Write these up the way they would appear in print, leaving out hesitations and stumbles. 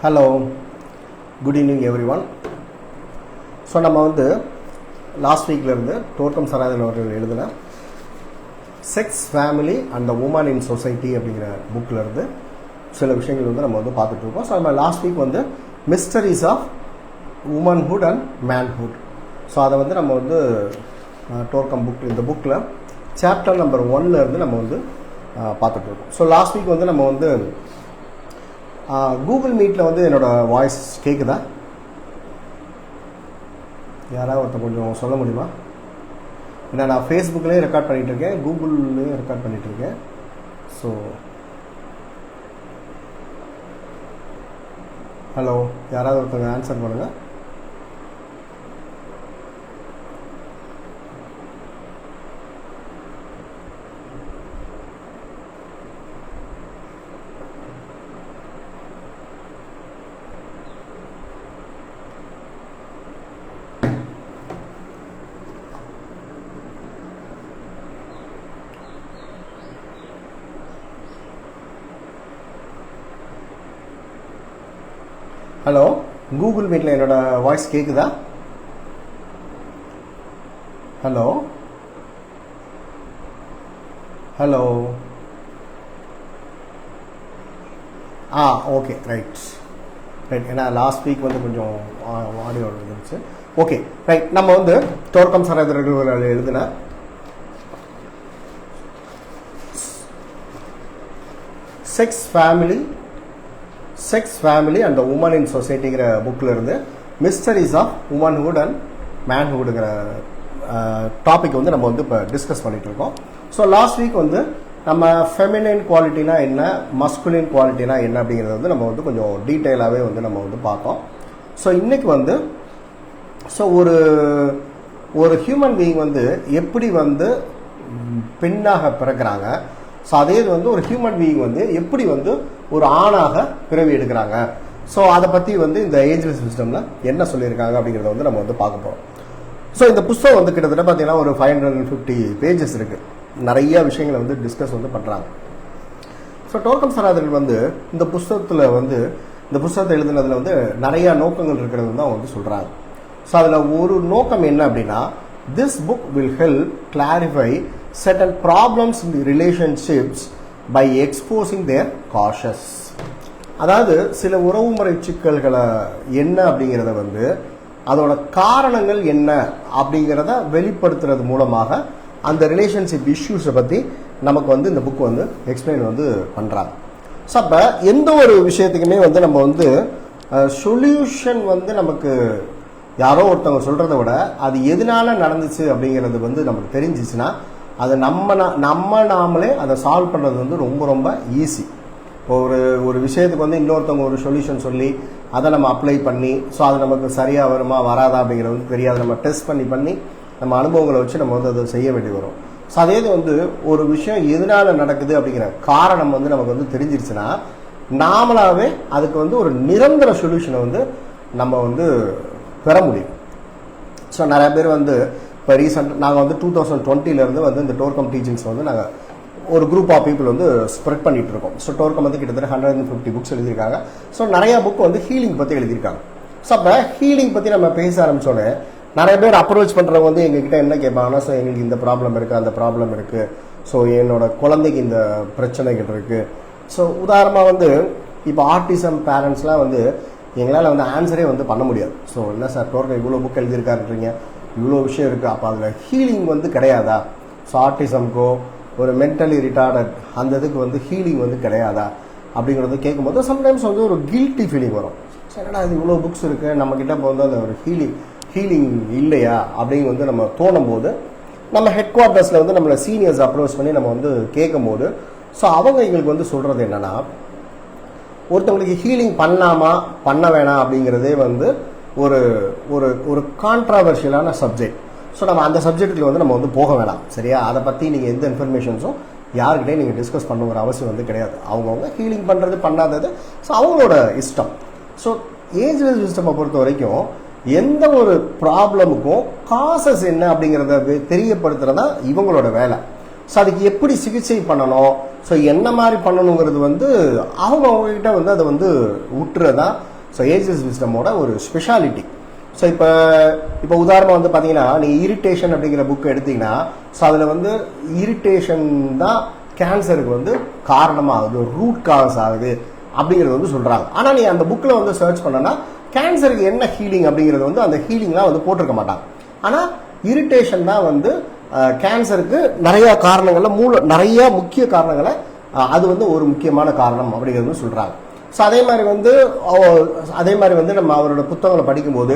Hello, good evening everyone. So நம்ம last வீக்லேருந்து டோர்க்கம் சராதன் அவர்கள் எழுதின sex, family and the woman in society அப்படிங்கிற புக்கிலேருந்து சில விஷயங்கள் நம்ம பார்த்துட்ருக்கோம். ஸோ நம்ம last week mysteries of womanhood and manhood. So அதை நம்ம டோர்க்கம் புக், இந்த புக்கில் சாப்டர் நம்பர் 1லேருந்து நம்ம பார்த்துட்ருக்கோம். ஸோ லாஸ்ட் வீக் நம்ம கூகுள் மீட்டில் என்னோடய வாய்ஸ் கேட்குதா? யாராவது ஒருத்தர் கொஞ்சம் சொல்ல முடியுமா? ஏன்னா நான் ஃபேஸ்புக்லேயும் ரெக்கார்ட் பண்ணிகிட்ருக்கேன், கூகுள்லேயும் ரெக்கார்ட் பண்ணிகிட்ருக்கேன். ஸோ ஹலோ, யாராவது ஒருத்தங்க ஆன்சர் பண்ணுங்கள். ஹலோ, கூகுள் மீட்டில் என்னோட வாய்ஸ் கேட்குதா? Hello hello okay, right. ஏன்னா லாஸ்ட் வீக் கொஞ்சம் ஆடியோ இருந்துச்சு. ஓகே, ரைட். நம்ம டோர்க்கம் சராதன் எழுதின sex, family and the woman in சொசைட்டிங்கிற புக்கில் இருந்து மிஸ்டரிஸ் ஆஃப் உமன்ஹுட் அண்ட் மேன்ஹுட்ங்கிற டாபிக் நம்ம இப்போ டிஸ்கஸ் பண்ணிட்டு இருக்கோம். ஸோ லாஸ்ட் வீக் நம்ம ஃபெமினைன் குவாலிட்டினா என்ன, மஸ்குலின் குவாலிட்டினா என்ன அப்படிங்கிறது நம்ம கொஞ்சம் டீட்டெயிலாகவே நம்ம பார்த்தோம். ஸோ இன்னைக்கு ஸோ ஒரு ஹியூமன் பீயிங் எப்படி பெண்ணாக பிறக்கிறாங்க, ஸோ அதே ஒரு ஹியூமன் பீயிங் எப்படி ஒரு ஆணாக பிறவி எடுக்கிறாங்க. ஸோ அதை பற்றி இந்த ஏஞ்சல்ஸ் விஸ்டமில் என்ன சொல்லியிருக்காங்க அப்படிங்கிறத நம்ம பார்க்க போகிறோம். ஸோ இந்த புஸ்தகம் கிட்டத்தட்ட பார்த்தீங்கன்னா ஒரு 550 பேஜஸ் இருக்குது. நிறைய விஷயங்களை டிஸ்கஸ் பண்ணுறாங்க. ஸோ டோர்க்கம் சராதன் இந்த புஸ்தகத்தில் இந்த புஸ்தகத்தை எழுதுனதில் நிறையா நோக்கங்கள் இருக்கிறது தான் அவங்க சொல்கிறாங்க. ஸோ அதில் ஒரு நோக்கம் என்ன அப்படின்னா, this book will help clarify certain problems in the relationships by exposing their causes. அதாவது சில உறவுமுறை சிக்கல்களை என்ன அப்படிங்கிறத அதோட காரணங்கள் என்ன அப்படிங்கிறத வெளிப்படுத்துறது மூலமாக அந்த ரிலேஷன்ஷிப் இஷ்யூஸை பற்றி நமக்கு இந்த புக் எக்ஸ்பிளைன் பண்ணுறாங்க. ஸோ அப்போ எந்த ஒரு விஷயத்துக்குமே நம்ம சொல்யூஷன் நமக்கு யாரோ ஒருத்தவங்க சொல்கிறத விட அது எதனால நடந்துச்சு அப்படிங்கிறது நமக்கு தெரிஞ்சிச்சுன்னா அதை நாமளே அதை சால்வ் பண்ணுறது ரொம்ப ரொம்ப ஈஸி. இப்போ ஒரு விஷயத்துக்கு இன்னொருத்தவங்க ஒரு சொல்யூஷன் சொல்லி அதை நம்ம அப்ளை பண்ணி, ஸோ அது நமக்கு சரியாக வருமா வராதா அப்படிங்கிறது தெரியாது. நம்ம டெஸ்ட் பண்ணி நம்ம அனுபவங்களை வச்சு நம்ம அதை செய்ய வேண்டி வரும். ஸோ அதே ஒரு விஷயம் எதனால நடக்குது அப்படிங்கிற காரணம் நமக்கு தெரிஞ்சிருச்சுன்னா நாமளாவே அதுக்கு ஒரு நிரந்தர சொல்யூஷனை நம்ம பெற முடியும். ஸோ நிறைய பேர் இப்போ ரீசெண்ட் நாங்கள் 2020 இந்த டோர்க்கம் டீச்சிங்ஸ் நாங்கள் ஒரு குரூப் ஆஃப் பீப்புள் ஸ்ப்ரெட் பண்ணிட்டு இருக்கோம். ஸோ டோர்க்கம் கிட்டத்தட்ட 150 புக்ஸ் எழுதியிருக்காங்க. ஸோ நிறையா புக் ஹீலிங் பற்றி எழுதியிருக்காங்க. ஸோ அப்போ ஹீலிங் பற்றி நம்ம பேச ஆரம்பித்தோடனே நிறைய பேர் அப்ரோச் பண்ணுறவங்க எங்ககிட்ட என்ன கேட்பாங்கன்னா, ஸோ எங்களுக்கு இந்த ப்ராப்ளம் இருக்குது, அந்த ப்ராப்ளம் இருக்குது, ஸோ என்னோட குழந்தைக்கு இந்த பிரச்சனைகள் இருக்குது. ஸோ உதாரணமாக இப்போ ஆர்டிசம் பேரண்ட்ஸ்லாம் எங்களால் ஆன்சரே பண்ண முடியாது. ஸோ இல்லை சார், டோர்க்கம் இவ்வளோ புக் எழுதியிருக்காருன்றீங்க, இவ்வளோ விஷயம் இருக்குது, அப்போ அதில் ஹீலிங் கிடையாதா? ஸோ ஆர்டிசம்க்கோ ஒரு மென்டலி ரிட்டார்டட் அந்த இதுக்கு ஹீலிங் கிடையாதா அப்படிங்கிறது கேட்கும்போது சம்டைம்ஸ் ஒரு கில்ட்டி ஃபீலிங் வரும். ஸோ என்னடா இது இவ்வளோ புக்ஸ் இருக்குது, நம்மக்கிட்ட இப்போ அந்த ஒரு ஹீலிங் இல்லையா அப்படிங்க நம்ம தோணும் போது நம்ம ஹெட் குவார்ட்டர்ஸில் நம்மளை சீனியர்ஸ் அப்ரோச் பண்ணி நம்ம கேட்கும் போது, ஸோ அவங்க எங்களுக்கு சொல்கிறது என்னென்னா, ஒருத்தவங்களுக்கு ஹீலிங் பண்ணலாமா பண்ண வேணாம் அப்படிங்கிறதே ஒரு ஒரு ஒரு கான்ட்ராவர்ஷியலான சப்ஜெக்ட். ஸோ நம்ம அந்த சப்ஜெக்ட்டுக்கு நம்ம போக வேணாம், சரியா? அதை பற்றி நீங்கள் எந்த இன்ஃபர்மேஷன்ஸும் யார்கிட்டையும் நீங்கள் டிஸ்கஸ் பண்ணுங்கிற அவசியம் கிடையாது. அவங்கவுங்க ஹீலிங் பண்ணுறது பண்ணாதது ஸோ அவங்களோட இஷ்டம். ஸோ ஏஞ்சல் சிஸ்டமை பொறுத்த வரைக்கும் எந்த ஒரு ப்ராப்ளமுக்கும் காசஸ் என்ன அப்படிங்கிறத தெரியப்படுத்துறதா இவங்களோட வேலை. ஸோ அதுக்கு எப்படி சிகிச்சை பண்ணணும், ஸோ என்ன மாதிரி பண்ணணுங்கிறது அவங்ககிட்ட அதை விட்டுறதா ஸோ ஏஜஸ் விஸ்டமோட ஒரு ஸ்பெஷாலிட்டி. ஸோ இப்போ உதாரணமாக வந்து பார்த்தீங்கன்னா நீங்கள் இரிட்டேஷன் அப்படிங்கிற புக் எடுத்தீங்கன்னா ஸோ அதில் வந்து இரிட்டேஷன் தான் கேன்சருக்கு வந்து காரணமாகுது, ரூட் காஸ் ஆகுது அப்படிங்கிறது வந்து சொல்கிறாங்க. ஆனால் நீ அந்த புக்கில் வந்து சர்ச் பண்ணனா கேன்சருக்கு என்ன ஹீலிங் அப்படிங்கிறது வந்து அந்த ஹீலிங்லாம் வந்து போட்டிருக்க மாட்டாங்க. ஆனால் இரிட்டேஷன் தான் வந்து கேன்சருக்கு நிறைய காரணங்கள்ல நிறைய முக்கிய காரணங்களை அது வந்து ஒரு முக்கியமான காரணம் அப்படிங்கிறது சொல்கிறாங்க. ஸோ அதே மாதிரி வந்து நம்ம அவரோட புத்தகங்களை படிக்கும்போது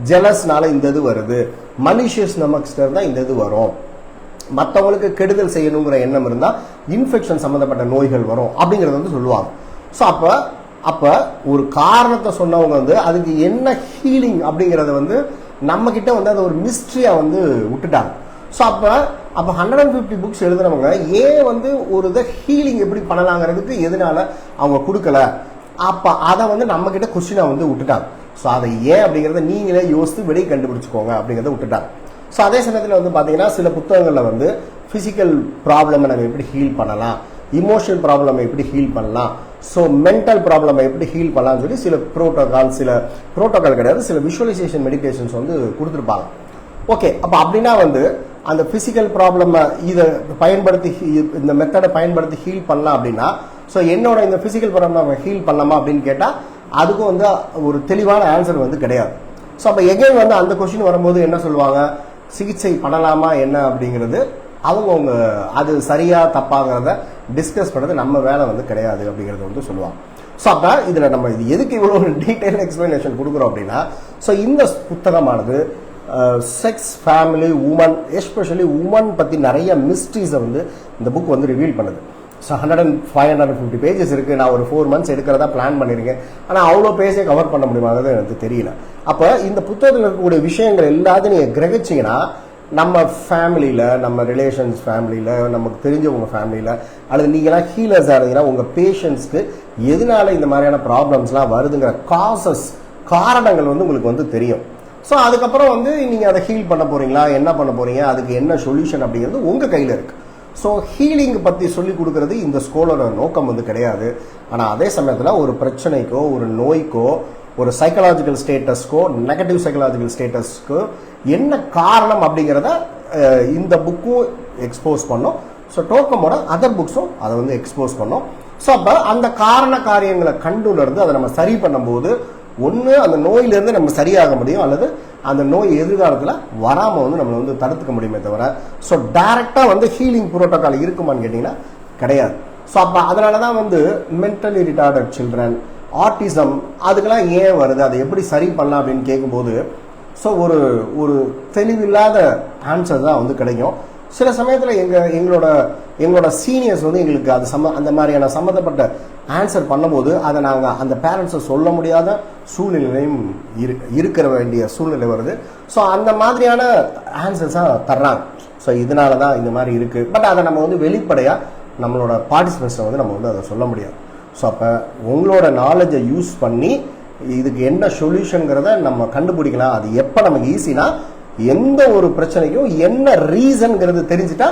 ஜெலஸ்னால இந்த இது வருது, மலிஷியஸ் நமக்ஸ்டர் தான் இந்த இது வரும், மற்றவங்களுக்கு கெடுதல் செய்யணுங்கிற எண்ணம் இருந்தால் இன்ஃபெக்ஷன் சம்மந்தப்பட்ட நோய்கள் வரும் அப்படிங்கிறத வந்து சொல்லுவாங்க. ஸோ அப்போ ஒரு காரணத்தை சொன்னவங்க வந்து அதுக்கு என்ன ஹீலிங் அப்படிங்கிறத வந்து நம்ம கிட்ட வந்து அதை ஒரு மிஸ்ட்ரியாக வந்து விட்டுட்டாங்க. ஸோ அப்போ 150 புக்ஸ் எழுதுனவங்க ஏன் வந்து ஒரு இதை ஹீலிங் எப்படி பண்ணலாங்கிறதுக்கு எதனால அவங்க கொடுக்கல, அப்போ அதை வந்து நம்ம கிட்ட கொஸ்டினை வந்து விட்டுட்டாங்க. ஸோ அதை ஏன் அப்படிங்கிறத நீங்களே யோசித்து வெளியே கண்டுபிடிச்சிக்கோங்க அப்படிங்கிறத விட்டுட்டாங்க. ஸோ அதே சமயத்தில் வந்து பார்த்தீங்கன்னா சில புத்தகங்களில் வந்து ஃபிசிக்கல் ப்ராப்ளமை நம்ம எப்படி ஹீல் பண்ணலாம், இமோஷனல் ப்ராப்ளமை எப்படி ஹீல் பண்ணலாம், ஸோ மென்டல் ப்ராப்ளமை எப்படி ஹீல் பண்ணலாம்னு சொல்லி சில ப்ரோட்டோகால் கிடையாது, சில விஷுவலைசேஷன் மெடிடேஷன்ஸ் வந்து கொடுத்துருப்பாங்க. ஓகே, அப்போ அப்படின்னா வந்து அந்த ஃபிசிக்கல் ப்ராப்ளமை இதை பயன்படுத்தி இந்த மெத்தடை பயன்படுத்தி ஹீல் பண்ணலாம் அப்படின்னா ஸோ என்னோட இந்த ஃபிசிக்கல் ப்ராப்ளம் ஹீல் பண்ணலாமா அப்படின்னு கேட்டால் அதுக்கும் வந்து ஒரு தெளிவான ஆன்சர் வந்து கிடையாது. ஸோ அப்போ எகைன் வந்து அந்த கொஸ்டின் வரும்போது என்ன சொல்லுவாங்க, சிகிச்சை பண்ணலாமா என்ன அப்படிங்கிறது அவங்க அது சரியா தப்பாங்கிறத டிஸ்கஸ் பண்ணுறது நம்ம வேலை வந்து கிடையாது அப்படிங்கிறது வந்து சொல்லுவாங்க. ஸோ அப்போ இதில் நம்ம இது எதுக்கு இவ்வளோ டீட்டெயில் எக்ஸ்பிளனேஷன் கொடுக்குறோம் அப்படின்னா ஸோ இந்த புத்தகமானது sex, family, woman, especially woman பற்றி நிறைய மிஸ்ட்ரீஸை வந்து இந்த புக் வந்து ரிவீல் பண்ணுது. ஸோ 550 பேஜஸ் இருக்குது. நான் ஒரு 4 months எடுக்கிறதா பிளான் பண்ணியிருக்கேன். ஆனால் அவ்வளோ பேஜை கவர் பண்ண முடியுமாங்கிறது எனக்கு தெரியல. அப்போ இந்த புத்தகத்தில் இருக்கக்கூடிய விஷயங்கள் எல்லாத்தையும் நீங்கள் கிரகிச்சிங்கன்னா நம்ம ஃபேமிலியில், நம்ம ரிலேஷன்ஸ் ஃபேமிலியில், நமக்கு தெரிஞ்சவங்க ஃபேமிலியில் அல்லது நீங்களாம் ஹீலர்ஸாக இருந்தீங்கன்னா உங்கள் பேஷண்ட்ஸ்க்கு எதனால இந்த மாதிரியான ப்ராப்ளம்ஸ்லாம் வருதுங்கிற காரணங்கள் வந்து உங்களுக்கு வந்து தெரியும். ஸோ அதுக்கப்புறம் வந்து நீங்கள் அதை ஹீல் பண்ண போகிறீங்களா, என்ன பண்ண போகிறீங்க, அதுக்கு என்ன சொல்யூஷன் அப்படிங்கிறது உங்கள் கையில் இருக்குது. ஸோ ஹீலிங் பற்றி சொல்லி கொடுக்கறது இந்த ஸ்கூலோட நோக்கம் வந்து கிடையாது. ஆனால் அதே சமயத்தில் ஒரு பிரச்சனைக்கோ, ஒரு நோய்க்கோ, ஒரு சைக்கலாஜிக்கல் ஸ்டேட்டஸ்க்கோ, நெகட்டிவ் சைக்கலாஜிக்கல் ஸ்டேட்டஸ்க்கோ என்ன காரணம் அப்படிங்கிறத இந்த புக்கும் எக்ஸ்போஸ் பண்ணோம். ஸோ டோக்கமோட அதர் புக்ஸும் அதை வந்து எக்ஸ்போஸ் பண்ணோம். ஸோ அப்போ அந்த காரண காரியங்களை கண்டுணர்ந்து அதை நம்ம சரி பண்ணும்போது ஒன்று அந்த நோயிலிருந்து நம்ம சரியாக முடியும், அல்லது அந்த நோய் எதிர்காலத்தில் வராமல் வந்து நம்மளை வந்து தடுத்துக்க முடியுமே தவிர ஸோ டைரெக்டாக வந்து ஹீலிங் புரோட்டோக்கால் இருக்குமான்னு கேட்டிங்கன்னா கிடையாது. ஸோ அப்போ அதனால தான் வந்து மென்டலி ரிட்டார்டட் சில்ட்ரன், ஆட்டிசம் அதுக்கெல்லாம் ஏன் வருது, அதை எப்படி சரி பண்ணலாம் அப்படின்னு கேட்கும்போது ஸோ ஒரு தெளிவில்லாத ஆன்சர் தான் வந்து கிடைக்கும். சில சமயத்தில் எங்களோட சீனியர்ஸ் வந்து எங்களுக்கு அது அந்த மாதிரியான சம்மந்தப்பட்ட ஆன்சர் பண்ணும்போது அதை நாங்கள் அந்த பேரண்ட்ஸை சொல்ல முடியாத சூழ்நிலையும் இருக்கிற வேண்டிய சூழ்நிலை வருது. ஸோ அந்த மாதிரியான ஆன்சர்ஸாக தர்றாங்க. ஸோ இதனால தான் இந்த மாதிரி இருக்குது. பட் அதை நம்ம வந்து வெளிப்படையாக நம்மளோட பார்ட்டிசிபென்ட்ஸை வந்து நம்ம வந்து அதை சொல்ல முடியாது. ஸோ அப்போ உங்களோட நாலேஜை யூஸ் பண்ணி இதுக்கு என்ன சொல்யூஷனுங்கிறத நம்ம கண்டுபிடிக்கலாம். அது எப்போ நமக்கு ஈஸினா எந்த ஒரு பிரச்சனைக்கும் என்ன ரீசன்ங்கிறது தெரிஞ்சுட்டா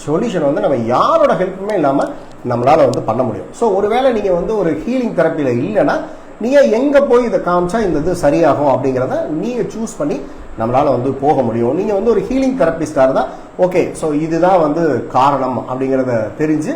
சொல்யூஷன் வந்து நம்ம யாரோட ஹெல்ப்புமே இல்லாமல் நம்மளால வந்து பண்ண முடியும். ஸோ ஒருவேளை நீங்கள் வந்து ஒரு ஹீலிங் தெரப்பியில் இல்லைன்னா நீங்கள் எங்கே போய் இதை காமிச்சா இந்த இது சரியாகும் அப்படிங்கிறத நீங்கள் சூஸ் பண்ணி நம்மளால் வந்து போக முடியும். நீங்கள் வந்து ஒரு ஹீலிங் தெரப்பிஸ்டாக இருந்தால் ஓகே, ஸோ இதுதான் வந்து காரணம் அப்படிங்கிறத தெரிஞ்சு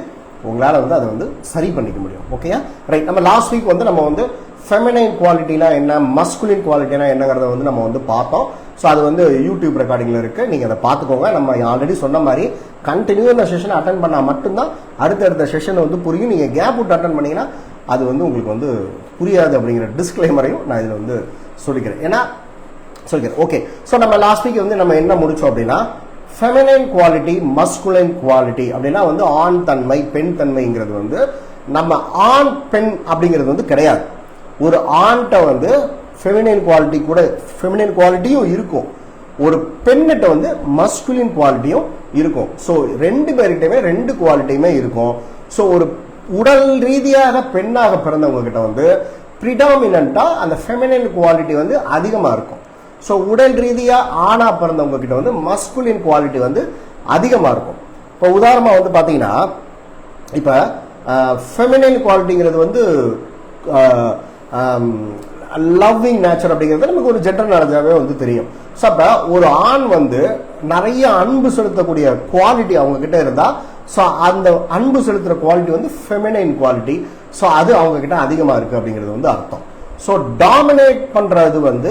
உங்களால் வந்து அதை வந்து சரி பண்ணிக்க முடியும். ஓகேயா, ரைட். நம்ம லாஸ்ட் வீக் வந்து நம்ம வந்து ஃபெமினைன் குவாலிட்டினா என்ன, மஸ்குலின் குவாலிட்டினா என்னங்கிறத வந்து நம்ம வந்து பார்த்தோம். ஸோ அது வந்து யூடியூப் ரெக்கார்டிங்கில் இருக்குது, நீங்கள் அதை பார்த்துக்கோங்க. நம்ம ஆல்ரெடி சொன்ன மாதிரி கண்டினியூ இந்த செஷனை அட்டன் பண்ணால் மட்டும்தான் அடுத்தடுத்த செஷனை வந்து புரியும். நீங்கள் கேப் விட்டு அட்டன் பண்ணிங்கன்னா அது வந்து உங்களுக்கு வந்து புரியாது அப்படிங்கிற டிஸ்க்ளைமரையும் நான் இதில் வந்து சொல்லிக்கிறேன். ஓகே. ஸோ நம்ம லாஸ்ட் வீக் வந்து நம்ம என்ன முடித்தோம் அப்படின்னா ஃபெமினைன் குவாலிட்டி, மஸ்குலைன் குவாலிட்டி அப்படின்னா வந்து ஆண் தன்மை, பெண் தன்மைங்கிறது வந்து நம்ம ஆண் பெண் அப்படிங்கிறது வந்து கிடையாது. ஒரு ஆண்கிட்ட வந்து ஃபெமினைன் குவாலிட்டியும் இருக்கும், ஒரு பெண்ணிட்ட வந்து மஸ்குலின் குவாலிட்டியும் இருக்கும். ஸோ ரெண்டு பேர்கிட்டயுமே ரெண்டு குவாலிட்டியுமே இருக்கும். ஸோ ஒரு உடல் ரீதியாக பெண்ணாக பிறந்தவங்க கிட்ட வந்து ப்ரிடாமினண்டா அந்த ஃபெமினைன் குவாலிட்டி வந்து அதிகமாக இருக்கும். ஸோ உடல் ரீதியாக ஆணா பிறந்தவங்க கிட்ட வந்து மஸ்குலின் குவாலிட்டி வந்து அதிகமாக இருக்கும். இப்போ உதாரணமாக வந்து பார்த்தீங்கன்னா இப்போ ஃபெமினைன் குவாலிட்டிங்கிறது வந்து லவ்விங் நேச்சர் அப்படிங்கிறது நமக்கு ஒரு ஜென்ரல் நாலேஜாவே வந்து தெரியும். ஸோ அப்போ ஒரு ஆண் வந்து நிறைய அன்பு செலுத்தக்கூடிய குவாலிட்டி அவங்க கிட்ட இருந்தா, ஸோ அந்த அன்பு செலுத்துற குவாலிட்டி வந்து ஃபெமினைன் குவாலிட்டி. ஸோ அது அவங்க கிட்ட அதிகமாக இருக்கு அப்படிங்கிறது வந்து அர்த்தம். ஸோ டாமினேட் பண்றது வந்து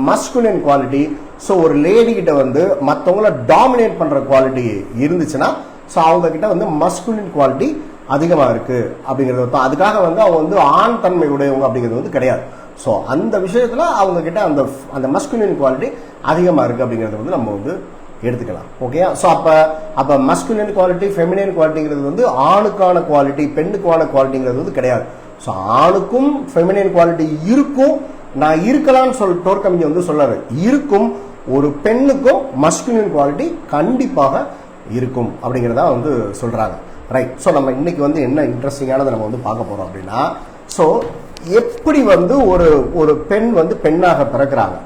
மஸ்குலின் குவாலிட்டி. ஸோ ஒரு லேடி கிட்ட வந்து மற்றவங்கள டாமினேட் பண்ற குவாலிட்டி இருந்துச்சுன்னா, ஸோ அவங்க கிட்ட வந்து மஸ்குலின் குவாலிட்டி அதிகமாக இருக்கு அப்படிங்கிறது அர்த்தம். அதுக்காக வந்து அவங்க வந்து ஆண் தன்மை உடையவங்க அப்படிங்கிறது வந்து கிடையாது. ஸோ அந்த விஷயத்துல அவங்க கிட்ட அந்த அந்த மஸ்குலின் குவாலிட்டி அதிகமாக இருக்கு அப்படிங்கிறது வந்து நம்ம வந்து எடுத்துக்கலாம். ஓகே. ஸோ அப்போ மஸ்குலின் குவாலிட்டி ஃபெமினைன் குவாலிட்டிங்கிறது வந்து ஆணுக்கான குவாலிட்டி பெண்ணுக்கான குவாலிட்டிங்கிறது வந்து கிடையாது. ஸோ ஆணுக்கும் ஃபெமினைன் குவாலிட்டி இருக்கும், நான் இருக்கலாம்னு டோர்கமிஞ்சி வந்து சொல்லாரு, இருக்கும். ஒரு பெண்ணுக்கும் மஸ்குலின் குவாலிட்டி கண்டிப்பாக இருக்கும் அப்படிங்கிறதா வந்து சொல்றாங்க. ரைட். ஸோ நம்ம இன்னைக்கு வந்து என்ன இன்ட்ரெஸ்டிங்கானதை நம்ம வந்து பார்க்க போறோம் அப்படின்னா, ஸோ எப்படி வந்து ஒரு பெண் வந்து பெண்ணாக பிறக்கிறாங்க,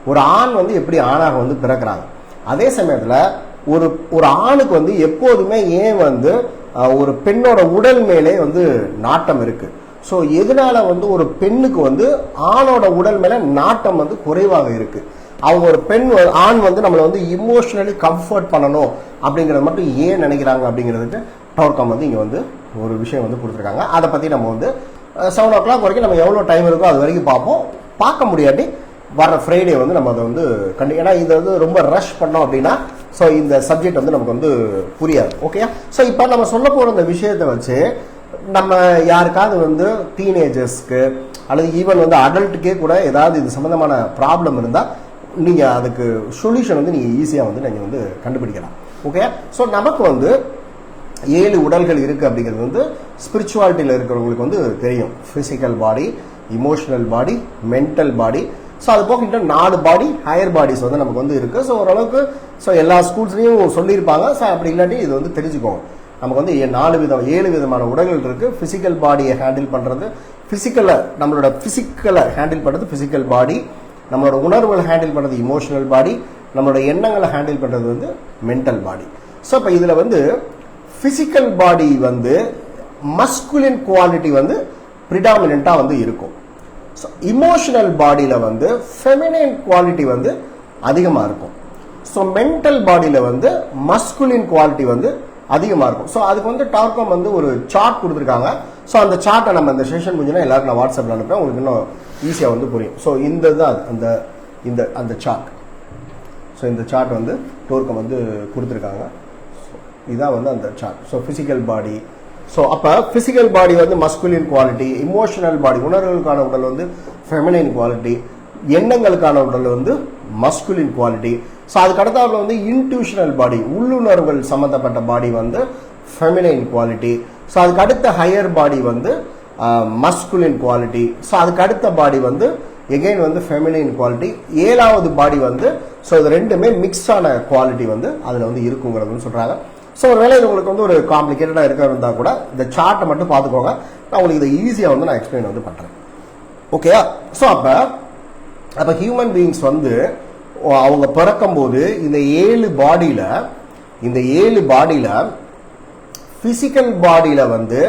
ஒரு ஆண் வந்து எப்படி ஆணாக வந்து பிறக்கிறாங்க, அதே சமயத்தில் ஒரு ஆணுக்கு வந்து எப்போதுமே ஏன் வந்து ஒரு பெண்ணோட உடல் மேலே வந்து நாட்டம் இருக்கு. ஸோ எதனால வந்து ஒரு பெண்ணுக்கு வந்து ஆணோட உடல் மேல நாட்டம் வந்து குறைவாக இருக்கு. அவங்க ஒரு ஆண் வந்து நம்மளை வந்து இமோஷனலி கம்ஃபர்ட் பண்ணணும் அப்படிங்கறது மட்டும் ஏன் நினைக்கிறாங்க அப்படிங்கிறதுக்கு டோர்கம் வந்து இங்க வந்து ஒரு விஷயம் வந்து கொடுத்துருக்காங்க. அதை பத்தி நம்ம வந்து 7 o'clock வரைக்கும் நம்ம எவ்வளவு டைம் இருக்கோ அது வரைக்கும் பார்ப்போம். பார்க்க முடியாட்டி வர ஃப்ரைடே வந்து நம்ம அதை வந்து ஏன்னா இதை வந்து ரொம்ப ரஷ் பண்ணோம் அப்படின்னா ஸோ இந்த சப்ஜெக்ட் வந்து நமக்கு வந்து புரியாது. ஓகேயா. ஸோ இப்போ நம்ம சொல்ல போற இந்த விஷயத்தை வச்சு நம்ம யாருக்காவது வந்து டீனேஜர்ஸ்க்கு அல்லது ஈவன் வந்து அடல்ட்டுக்கே கூட ஏதாவது இது சம்பந்தமான ப்ராப்ளம் இருந்தால் நீங்கள் அதுக்கு சொல்யூஷன் வந்து நீங்கள் ஈஸியாக வந்து நீங்கள் வந்து கண்டுபிடிக்கலாம். ஓகே. ஸோ நமக்கு வந்து 7 உடல்கள் இருக்கு அப்படிங்கிறது வந்து ஸ்பிரிச்சுவாலிட்டியில் இருக்கிறவங்களுக்கு வந்து தெரியும். பிசிக்கல் பாடி, இமோஷனல் பாடி, மென்டல் பாடி. ஸோ அது போக இன்னும் 4 பாடி ஹையர் பாடிஸ் வந்து நமக்கு வந்து இருக்கு. ஸோ ஓரளவுக்கு ஸோ எல்லா ஸ்கூல்ஸ்லையும் சொல்லியிருப்பாங்க. ஸோ அப்படி இல்லாட்டி இது வந்து தெரிஞ்சுக்கோங்க. நமக்கு வந்து 7 விதமான உடல்கள் இருக்கு. பிசிக்கல் பாடியை ஹேண்டில் பண்றது, நம்மளோட பிசிக்கலை ஹேண்டில் பண்றது பிசிக்கல் பாடி, நம்மளோட உணர்வுகளை ஹேண்டில் பண்றது இமோஷனல் பாடி, நம்மளோட எண்ணங்களை ஹேண்டில் பண்றது வந்து மென்டல் பாடி. ஸோ இப்போ இதுல வந்து பிசிக்கல் பாடி வந்து மஸ்குலின் குவாலிட்டி வந்து பிரிடாமினண்டா வந்து இருக்கும். ஸோ இமோஷனல் பாடியில வந்து ஃபெமினைன் குவாலிட்டி வந்து அதிகமா இருக்கும். ஸோ மென்டல் பாடியில வந்து மஸ்குலின் குவாலிட்டி வந்து அதிகமா இருக்கும். ஸோ அதுக்கு வந்து டார்கம் வந்து ஒரு சார்ட் கொடுத்துருக்காங்க. ஸோ அந்த சார்ட்டை நம்ம இந்த செஷன் முடிஞ்சுன்னா எல்லாருக்கும் நான் வாட்ஸ்அப்ல அனுப்புறேன், உங்களுக்கு இன்னும் ஈஸியாக வந்து புரியும். ஸோ இந்த தான் அந்த சார்ட். ஸோ இந்த சார்ட் வந்து டோர்கம் வந்து கொடுத்துருக்காங்க. இதான் வந்து அந்த chart. So physical body. So அப்போ பிசிக்கல் பாடி வந்து மஸ்குலின் குவாலிட்டி, இமோஷனல் பாடி உணர்வுகளுக்கான உடல் வந்து ஃபெமினைன் குவாலிட்டி, எண்ணங்களுக்கான உடல் வந்து மஸ்குலின் குவாலிட்டி. ஸோ அதுக்கு அடுத்தாப்புல வந்து இன்ட்யூஷனல் பாடி உள்ளுணர்வுகள் சம்பந்தப்பட்ட பாடி வந்து ஃபெமினைன் குவாலிட்டி. ஸோ அதுக்கு அடுத்த ஹையர் பாடி வந்து மஸ்குலின் குவாலிட்டி. ஸோ அதுக்கு அடுத்த பாடி வந்து எகெயின் வந்து ஃபெமினைன் குவாலிட்டி. 7வது பாடி வந்து ஸோ இது ரெண்டுமே மிக்ஸ் ஆன குவாலிட்டி வந்து அதில் வந்து இருக்குங்கிறது சொல்றாங்க. ஸோ ஒருவேளை இது உங்களுக்கு வந்து ஒரு காம்ப்ளிகேட்டடாக இருக்கிறதா கூட இந்த சார்ட்டை மட்டும் பார்த்துக்கோங்க. நான் உங்களுக்கு இதை ஈஸியாக வந்து நான் எக்ஸ்பிளைன் வந்து பண்ணுறேன். ஓகேயா. ஸோ அப்போ ஹியூமன் பீயிங்ஸ் வந்து அவங்க பிறக்கும் போது இந்த 7 பாடியில பிசிக்கல் பாடியில வந்து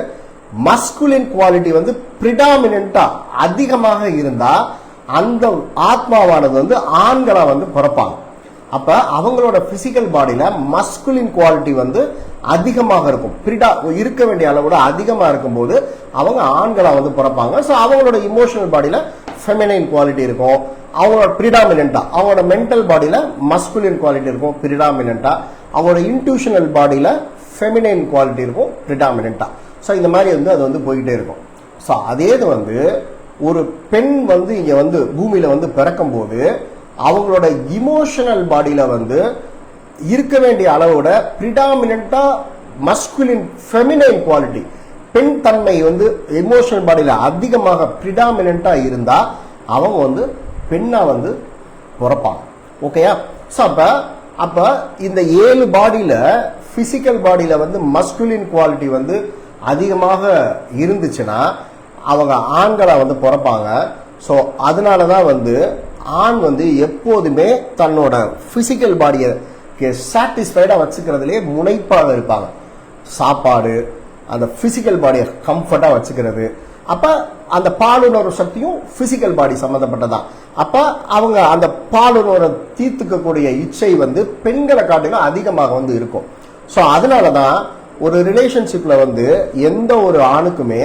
மஸ்குலின் குவாலிட்டி வந்து பிரிடாமினண்டா அதிகமாக இருந்தா அந்த ஆத்மாவானது வந்து ஆண்களா வந்து பிறப்பாங்க. அப்ப அவங்களோட பிசிக்கல் பாடியில மஸ்குலின் குவாலிட்டி வந்து அதிகமாக இருக்கும். இருக்க வேண்டிய அளவோட அதிகமா இருக்கும் போது அவங்க ஆண்களா வந்து பிறப்பாங்க. ஸோ அவங்களோட இமோஷனல் பாடியில ஃபெமினைன் குவாலிட்டி இருக்கும். அவங்களோட பிரிடாமினண்டா அவங்களோட மென்டல் பாடியில மஸ்குலின் குவாலிட்டி இருக்கும் பிரிடாமினண்டா. அவங்களோட இன்ட்யூஷனல் பாடியில ஃபெமினைன் குவாலிட்டி இருக்கும் பிரிடாமினண்டா. ஸோ இந்த மாதிரி வந்து அது வந்து போயிட்டே இருக்கும். ஸோ அதே இது வந்து ஒரு பெண் வந்து இங்க வந்து பூமியில வந்து பிறக்கும் போது அவங்களோட இமோஷனல் பாடியில வந்து இருக்க வேண்டிய அளவோட பிரிடாமினண்டா மஸ்குலின் ஃபெமினைன் குவாலிட்டி பெண் தன்மை வந்து எமோஷனல் பாடியில அதிகமாக பிரிடாமினண்டா இருந்தா அவங்க வந்து பெண்ணா வந்து பிறப்பாங்க. ஓகேயா. ஸோ அப்ப இந்த 7 பாடியில பிசிக்கல் பாடியில வந்து மஸ்குலின் குவாலிட்டி வந்து அதிகமாக இருந்துச்சுன்னா அவங்க ஆண்களா வந்து பிறப்பாங்க. ஸோ அதனாலதான் வந்து ஆண் வந்து எப்போதுமே தன்னோட பிசிக்கல் பாடியை சாட்டிஸ்ஃபைடா வச்சுக்கிறதுலே முனைப்பாக இருப்பாங்க. சாப்பாடு, அந்த பிசிக்கல் பாடியை கம்ஃபர்ட்டா வச்சுக்கிறது. அப்ப அந்த பாலுணர்வு சக்தியும் பிசிக்கல் பாடி சம்பந்தப்பட்டதான். அப்ப அவங்க அந்த பாலுணர்வை தீர்த்துக்கக்கூடிய இச்சை வந்து பெண்களை காட்டிலும் அதிகமாக வந்து இருக்கும். ஸோ அதனாலதான் ஒரு ரிலேஷன்ஷிப்ல வந்து எந்த ஒரு ஆணுக்குமே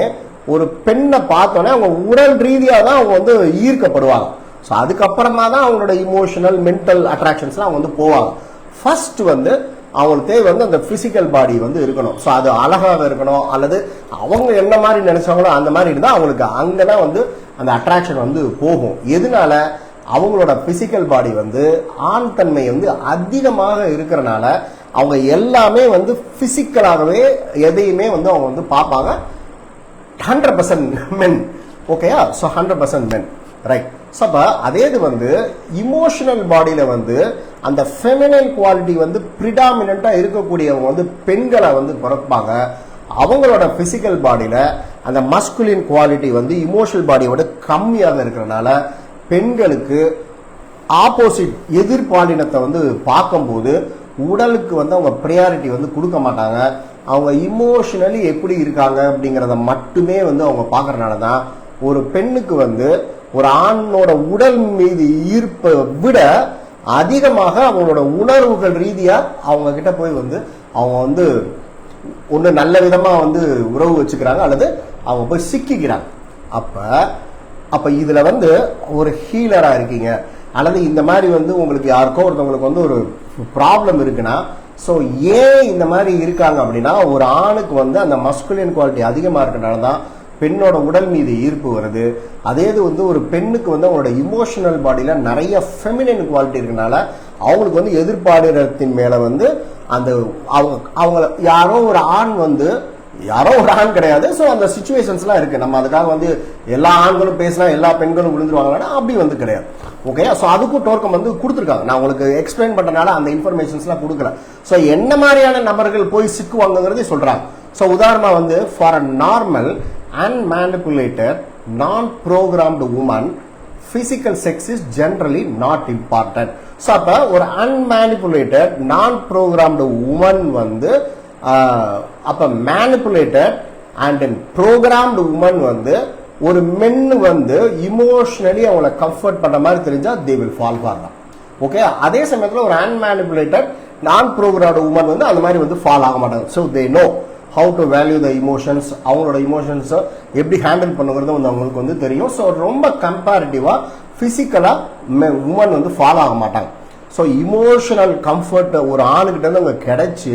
ஒரு பெண்ணை பார்த்தோன்னே அவங்க உடல் ரீதியாக தான் அவங்க வந்து ஈர்க்கப்படுவாங்க. ஸோ அதுக்கப்புறமா தான் அவங்களோட இமோஷனல் மென்டல் அட்ராக்ஷன்ஸ்லாம் அவங்க வந்து போவாங்க. ஃபர்ஸ்ட் வந்து அவங்களுக்கு தேவை வந்து அந்த பிசிக்கல் பாடி வந்து இருக்கணும். ஸோ அது அழகாக இருக்கணும், அல்லது அவங்க என்ன மாதிரி நினைச்சாங்களோ அந்த மாதிரி இருந்தால் அவங்களுக்கு அங்கதான் வந்து அந்த அட்ராக்ஷன் வந்து போகும். எதனால? அவங்களோட பிசிக்கல் பாடி வந்து ஆண் தன்மை வந்து அதிகமாக இருக்கிறனால அவங்க எல்லாமே வந்து பிசிக்கலாகவே எதையுமே வந்து அவங்க வந்து பார்ப்பாங்க. 100% men. ஓகேயா? So 100% men. ரைட். ஸோ அப்போ அதே இது வந்து இமோஷனல் பாடியில வந்து அந்த ஃபெமினைன் குவாலிட்டி வந்து ப்ரிடாமினண்டா இருக்கக்கூடியவங்க வந்து பெண்களை வந்து பிறப்பாங்க. அவங்களோட பிசிக்கல் பாடியில அந்த மஸ்குலின் குவாலிட்டி வந்து இமோஷனல் பாடியோட கம்மியாக இருக்கிறனால பெண்களுக்கு ஆப்போசிட் எதிர்பாலினத்தை வந்து பார்க்கும்போது உடலுக்கு வந்து அவங்க ப்ரையாரிட்டி வந்து கொடுக்க மாட்டாங்க. அவங்க இமோஷனலி எப்படி இருக்காங்க அப்படிங்கிறத மட்டுமே வந்து அவங்க பார்க்கறதுனால தான் ஒரு பெண்ணுக்கு வந்து ஒரு ஆணோட உடல் மீது ஈர்ப்பை விட அதிகமாக அவங்களோட உணர்வுகள் ரீதியா அவங்க கிட்ட போய் வந்து அவங்க வந்து ஒன்று நல்ல விதமா வந்து உறவு வச்சுக்கிறாங்க, அல்லது அவங்க போய் சிக்கிக்கிறாங்க. அப்ப இதுல வந்து ஒரு ஹீலரா இருக்கீங்க, அல்லது இந்த மாதிரி வந்து உங்களுக்கு யாருக்கோ ஒருத்தவங்களுக்கு வந்து ஒரு ப்ராப்ளம் இருக்குன்னா, ஸோ ஏன் இந்த மாதிரி இருக்காங்க அப்படின்னா ஒரு ஆணுக்கு வந்து அந்த மஸ்குலின் குவாலிட்டி அதிகமா இருக்கிறனால தான் பெண்ணோட உடல் மீது ஈர்ப்பு வருது. அதே இது வந்து ஒரு பெண்ணுக்கு வந்து அவங்களோட இமோஷனல் பாடியில நிறைய ஃபெமினின் குவாலிட்டி இருக்கனால அவங்களுக்கு வந்து எதிர்பாலினத்தின் மேல வந்து அந்த அவங்க யாரோ ஒரு ஆண் வந்து யாரோ ஒரு ஆண் கிடையாது. ஸோ அந்த சிச்சுவேஷன்ஸ்லாம் இருக்கு. நம்ம அதுக்காக வந்து எல்லா ஆண்களும் பேசினா எல்லா பெண்களும் விழுந்துருவாங்கன்னா அப்படி வந்து கிடையாது. ஓகே. ஸோ அதுக்கும் டோர்க்கம் வந்து கொடுத்துருக்காங்க. நான் உங்களுக்கு எக்ஸ்பிளைன் பண்றதுனால அந்த இன்ஃபர்மேஷன்ஸ்லாம் கொடுக்கல. ஸோ என்ன மாதிரியான நபர்கள் போய் சிக்குவாங்கிறதே சொல்றாங்க. ஸோ உதாரணமா வந்து for a normal unmanipulated non-programmed woman physical sex is generally not important. So அப்ப ஒரு unmanipulated non-programmed woman வந்து அப்ப manipulated and programmed woman வந்து ஒரு men வந்து emotionally அவங்கள கம்ஃபர்ட் பண்ற மாதிரி தெரிஞ்சா they will fall for that. Okay. அதே சமயத்துல ஒரு unmanipulated non-programmed woman வந்து அந்த மாதிரி வந்து ஃபால் ஆக மாட்டாங்க. So they know how to value the emotions. அவங்களோட இமோஷன்ஸ் எப்படி ஹேண்டில் பண்ணுங்கிறது வந்து அவங்களுக்கு வந்து தெரியும். ஸோ ரொம்ப கம்பேரிட்டிவா பிசிக்கலா உமன் வந்து ஃபாலோ ஆக மாட்டாங்க. ஸோ இமோஷனல் கம்ஃபர்ட் ஒரு ஆணுகிட்ட இருந்து அவங்க கிடைச்சு